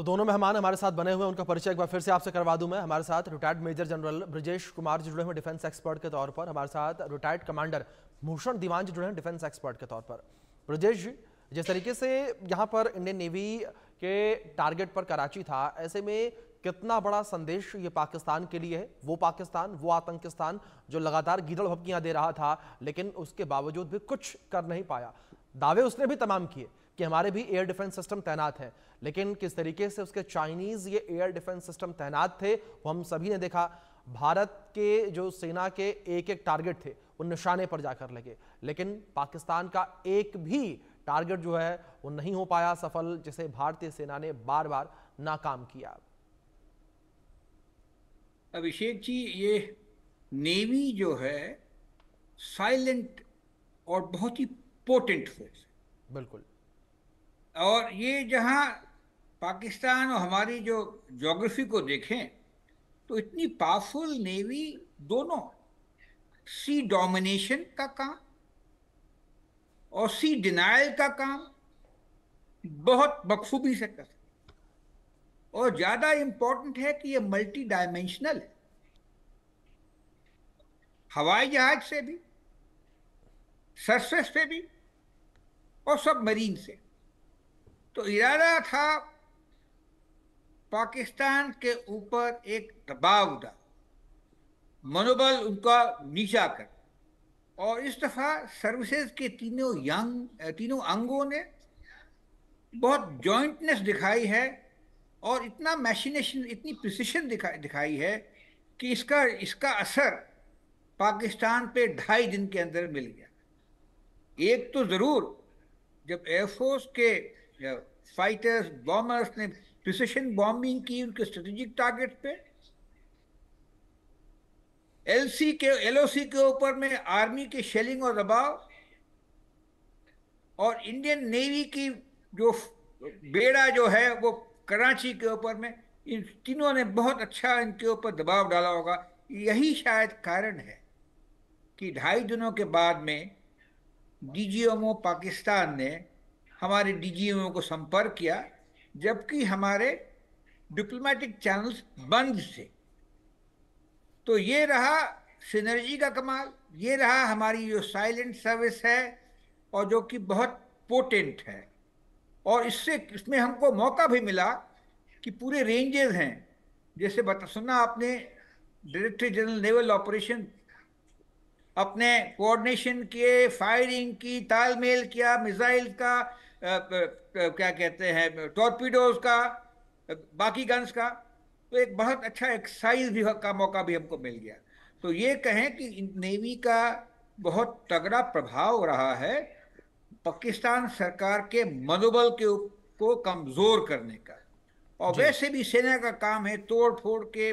तो दोनों मेहमान हमारे साथ बने हुए हैं, उनका परिचय एक बार फिर से आपसे करवा दूं मैं। हमारे साथ retired major general Brajesh Kumar ji जुड़े हैं डिफेंस एक्सपर्ट के तौर पर। हमारे साथ रिटायर्ड कमांडर भूषण दीवान जी जुड़े हैं डिफेंस एक्सपर्ट के तौर पर। ब्रजेश जी, जिस तरीके से यहाँ पर इंडियन नेवी के टारगेट पर कराची था, ऐसे में कितना बड़ा संदेश ये पाकिस्तान के लिए है? वो पाकिस्तान, वो आतंकिस्तान जो लगातार गीदड़ भभकियां दे रहा था, लेकिन उसके बावजूद भी कुछ कर नहीं पाया। दावे उसने भी तमाम किए कि हमारे भी एयर डिफेंस सिस्टम तैनात हैं, लेकिन किस तरीके से उसके चाइनीज ये एयर डिफेंस सिस्टम तैनात थे वो हम सभी ने देखा। भारत के जो सेना के एक एक टारगेट थे वो निशाने पर जाकर लगे, लेकिन पाकिस्तान का एक भी टारगेट जो है वो नहीं हो पाया सफल, जिसे भारतीय सेना ने बार बार नाकाम किया। अभिषेक जी, ये नेवी जो है साइलेंट और बहुत ही पोटेंट फोर्स है। बिल्कुल। और ये जहां पाकिस्तान और हमारी जो ज्योग्राफी को देखें तो इतनी पावरफुल नेवी, दोनों सी डोमिनेशन का काम और सी डिनायल का काम बहुत बखूबी से कर सकते, और ज्यादा इंपॉर्टेंट है कि ये मल्टी डायमेंशनल है, हवाई जहाज से भी, सरफेस पे भी और सबमरीन से। तो इरादा था पाकिस्तान के ऊपर एक दबाव डाल, मनोबल उनका नीचा कर। और इस दफा सर्विसेज के तीनों अंगों ने बहुत जॉइंटनेस दिखाई है और इतना मैशिनेशन, इतनी प्रिसिशन दिखाई है कि इसका इसका असर पाकिस्तान पे 2.5 दिन के अंदर मिल गया। एक तो जरूर जब एयरफोर्स के फाइटर्स, बॉम्बर्स ने प्रिसिशन बॉम्बिंग की उनके स्ट्रेटेजिक टारगेट पे, एलओसी के ऊपर में आर्मी के शेलिंग और दबाव, और इंडियन नेवी की जो बेड़ा जो है वो कराची के ऊपर में, इन तीनों ने बहुत अच्छा इनके ऊपर दबाव डाला होगा। यही शायद कारण है कि 2.5 दिनों के बाद में डीजीएमओ पाकिस्तान ने हमारे डीजीएमओ को संपर्क किया, जबकि हमारे डिप्लोमेटिक चैनल्स बंद थे। तो ये रहा सिनर्जी का कमाल, ये रहा हमारी जो साइलेंट सर्विस है और जो कि बहुत पोटेंट है। और इसमें हमको मौका भी मिला कि पूरे रेंजेस हैं, जैसे सुना आपने डायरेक्टर जनरल नेवल ऑपरेशन, अपने कोऑर्डिनेशन किए, फायरिंग की, तालमेल किया, मिसाइल का क्या कहते हैं, टॉर्पीडोज का, बाकी गन्स का। तो एक बहुत अच्छा एक्सरसाइज भी का मौका भी हमको मिल गया। तो ये कहें कि नेवी का बहुत तगड़ा प्रभाव रहा है पाकिस्तान सरकार के मनोबल को कमजोर करने का। और जी। वैसे भी सेना का काम है तोड़ फोड़ के,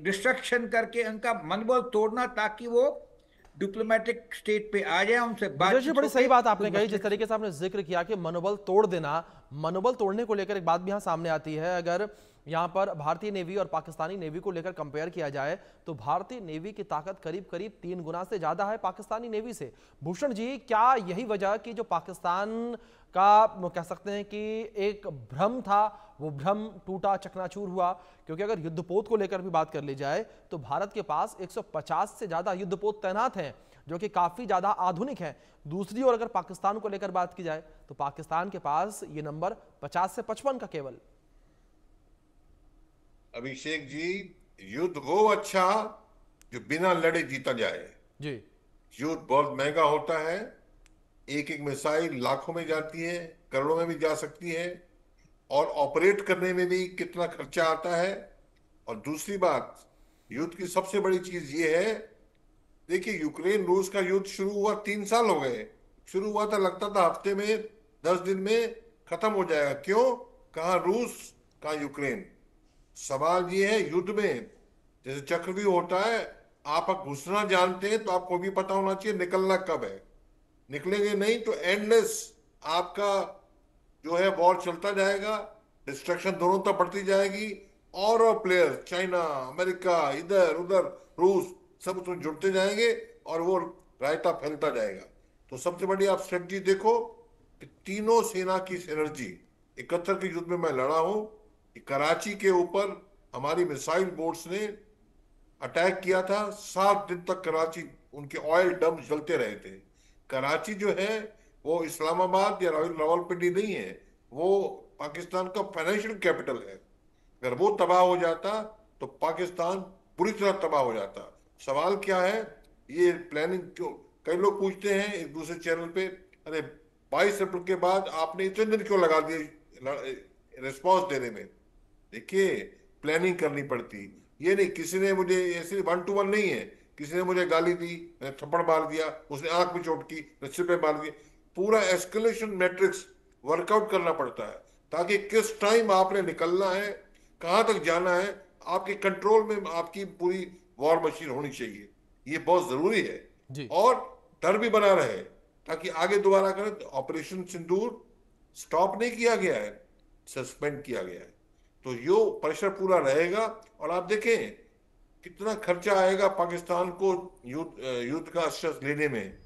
डिस्ट्रक्शन करके उनका मनोबल तोड़ना, ताकि वो डिप्लोमेटिक स्टेट पे आ जाए, उनसे ब्रजेश जी, बातचीत बड़ी सही होके बात कुछ आपने कही, मसले। जिस तरीके से आपने जिक्र किया कि मनोबल तोड़ देना। मनोबल तोड़ने को लेकर एक बात भी यहाँ सामने आती है। अगर यहाँ पर भारतीय नेवी और पाकिस्तानी नेवी को लेकर कंपेयर किया जाए तो भारतीय नेवी की ताकत करीब करीब 3 गुना से ज्यादा है पाकिस्तानी नेवी से। भूषण जी, क्या यही वजह कि जो पाकिस्तान का कह सकते हैं कि एक भ्रम था, वो भ्रम टूटा, चकनाचूर हुआ? क्योंकि अगर युद्धपोत को लेकर भी बात कर ली जाए तो भारत के पास 150 से ज्यादा युद्धपोत तैनात हैं, जो कि काफी ज्यादा आधुनिक है। दूसरी ओर अगर पाकिस्तान को लेकर बात की जाए तो पाकिस्तान के पास ये नंबर 50 से 55 का केवल। अभिषेक जी, युद्ध वो अच्छा जो बिना लड़े जीता जाए। जी। युद्ध बहुत महंगा होता है, एक एक मिसाइल लाखों में जाती है, करोड़ों में भी जा सकती है, और ऑपरेट करने में भी कितना खर्चा आता है। और दूसरी बात, युद्ध की सबसे बड़ी चीज ये है, देखिए यूक्रेन रूस का युद्ध शुरू हुआ 3 साल हो गए। शुरू हुआ था, लगता था हफ्ते में 10 दिन में खत्म हो जाएगा। क्यों? कहाँ रूस, कहाँ यूक्रेन। सवाल ये है, युद्ध में जैसे चक्रव्यूह होता है, आप घुसना जानते हैं तो आपको भी पता होना चाहिए निकलना कब है। निकलेंगे नहीं तो एंडलेस आपका जो है वॉर चलता जाएगा, डिस्ट्रक्शन दोनों तरफ बढ़ती जाएगी, और प्लेयर चाइना, अमेरिका, इधर उधर रूस, सब उसमें जुड़ते जाएंगे और वो रायता फैलता जाएगा। तो सबसे बड़ी आप स्ट्रेटजी देखो कि तीनों सेना की सिनर्जी, 71 के युद्ध में मैं लड़ा हूं। कराची के ऊपर हमारी मिसाइल बोट्स ने अटैक किया था। 7 दिन तक कराची, उनके ऑयल डंप जलते रहे थे। कराची जो है वो इस्लामाबाद या रावलपिंडी नहीं है, वो पाकिस्तान का फाइनेंशियल कैपिटल है। अगर वो तबाह हो जाता तो पाकिस्तान पूरी तरह तबाह हो जाता। सवाल क्या है, ये प्लानिंग क्यों? कई लोग पूछते हैं एक दूसरे चैनल पे, अरे 22 अप्रैल के बाद आपने इतने दिन क्यों लगा दिए रिस्पॉन्स देने में? देखिए, प्लानिंग करनी पड़ती। ये नहीं किसी ने मुझे, ऐसे 1 to 1 नहीं है, किसी ने मुझे गाली दी, मैंने थप्पड़ मार दिया, उसने आंख में चोट की, सिर पे मार दिया। पूरा एस्केलेशन मैट्रिक्स वर्कआउट करना पड़ता है, ताकि किस टाइम आपने निकलना है, कहां तक जाना है, आपके कंट्रोल में आपकी पूरी वॉर मशीन होनी चाहिए। ये बहुत जरूरी है। जी। और डर भी बना रहे, ताकि आगे दोबारा करें। तो ऑपरेशन सिंदूर स्टॉप नहीं किया गया है, सस्पेंड किया गया है। तो यो प्रेशर पूरा रहेगा। और आप देखें कितना खर्चा आएगा पाकिस्तान को युद्ध का अस्त्र लेने में।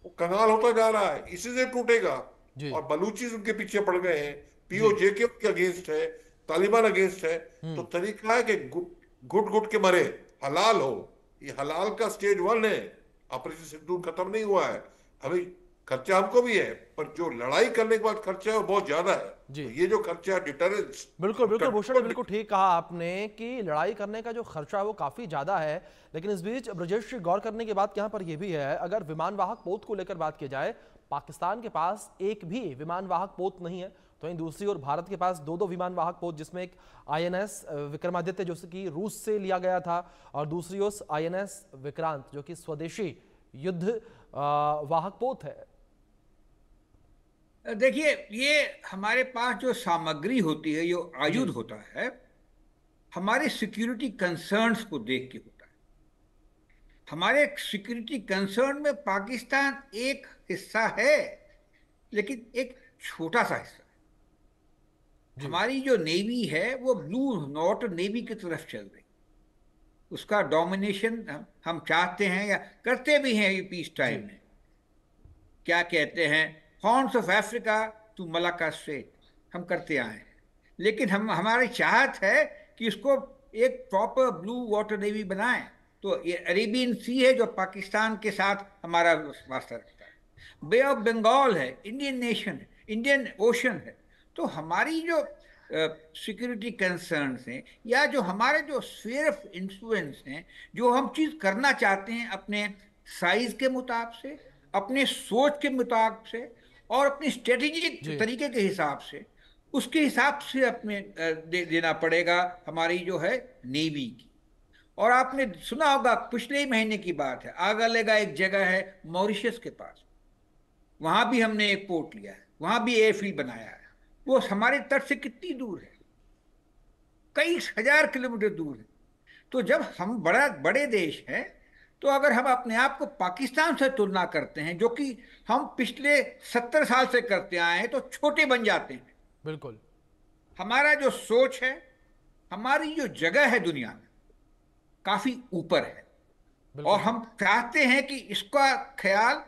वो कंगाल होता जा रहा है, इसी से टूटेगा। जी। और बलूचिस उनके पीछे पड़ गए हैं, जी। पीओजे के उनके अगेंस्ट है, तालिबान अगेंस्ट है। तो तरीका है कि घुट घुट के मरे, हलाल हो। ये हलाल का स्टेज 1 है। ऑपरेशन सिंदूर खत्म नहीं हुआ है, अभी खर्चा हमको भी है, पर जो लड़ाई करने के बाद खर्चा है वो बहुत ज्यादा है। जी। तो ये जो खर्चा है डिटरेंस, बिल्कुल बिल्कुल भूषण ने बिल्कुल ठीक कहा आपने कि लड़ाई करने का जो खर्चा है वो काफी ज्यादा है। लेकिन इस बीच ब्रजेश जी, गौर करने की बात यहाँ पर यह भी है, अगर विमान वाहक पोत को लेकर बात की जाए, पाकिस्तान के पास एक भी विमान वाहक पोत नहीं है। तो वहीं दूसरी ओर भारत के पास 2 विमान वाहक पोत, जिसमें एक INS विक्रमादित्य जो कि रूस से लिया गया था, और दूसरी ओर INS विक्रांत जो कि स्वदेशी युद्ध वाहक पोत है। देखिए, ये हमारे पास जो सामग्री होती है, जो आयुध होता है, हमारे सिक्योरिटी कंसर्न्स को देख के होता है। हमारे सिक्योरिटी कंसर्न में पाकिस्तान एक हिस्सा है, लेकिन एक छोटा सा हिस्सा है। हमारी जो नेवी है वो ब्लू वाटर नेवी की तरफ चल रही। उसका डोमिनेशन हम चाहते हैं या करते भी हैं। ये पीस टाइम में क्या कहते हैं, horns of Africa to Malacca strait हम करते आए हैं। लेकिन हमारी चाहत है कि इसको एक प्रॉपर ब्लू वाटर नेवी बनाएं। तो ये अरेबियन सी है जो पाकिस्तान के साथ हमारा वास्ता रखता है, बे ऑफ बंगाल है, इंडियन नेशन है, इंडियन ओशन है। तो हमारी जो सिक्योरिटी कंसर्न्स हैं, या जो हमारे जो स्फीयर ऑफ इन्फ्लुएंस हैं, जो हम चीज़ करना चाहते हैं अपने साइज के मुताबिक से, अपने सोच के मुताबिक से, और अपनी स्ट्रेटेजिक तरीके के हिसाब से, उसके हिसाब से अपने देना पड़ेगा हमारी जो है नेवी की। और आपने सुना होगा, पिछले ही महीने की बात है, आगरलेगा एक जगह है मॉरिशस के पास, वहां भी हमने एक पोर्ट लिया है, वहां भी एयरफील्ड बनाया है। वो हमारे तट से कितनी दूर है? कई हजार किलोमीटर दूर है। तो जब हम बड़े देश हैं, तो अगर हम अपने आप को पाकिस्तान से तुलना करते हैं, जो कि हम पिछले 70 साल से करते आए हैं, तो छोटे बन जाते हैं। बिल्कुल। हमारा जो सोच है, हमारी जो जगह है दुनिया में, काफी ऊपर है। और हम चाहते हैं कि इसका ख्याल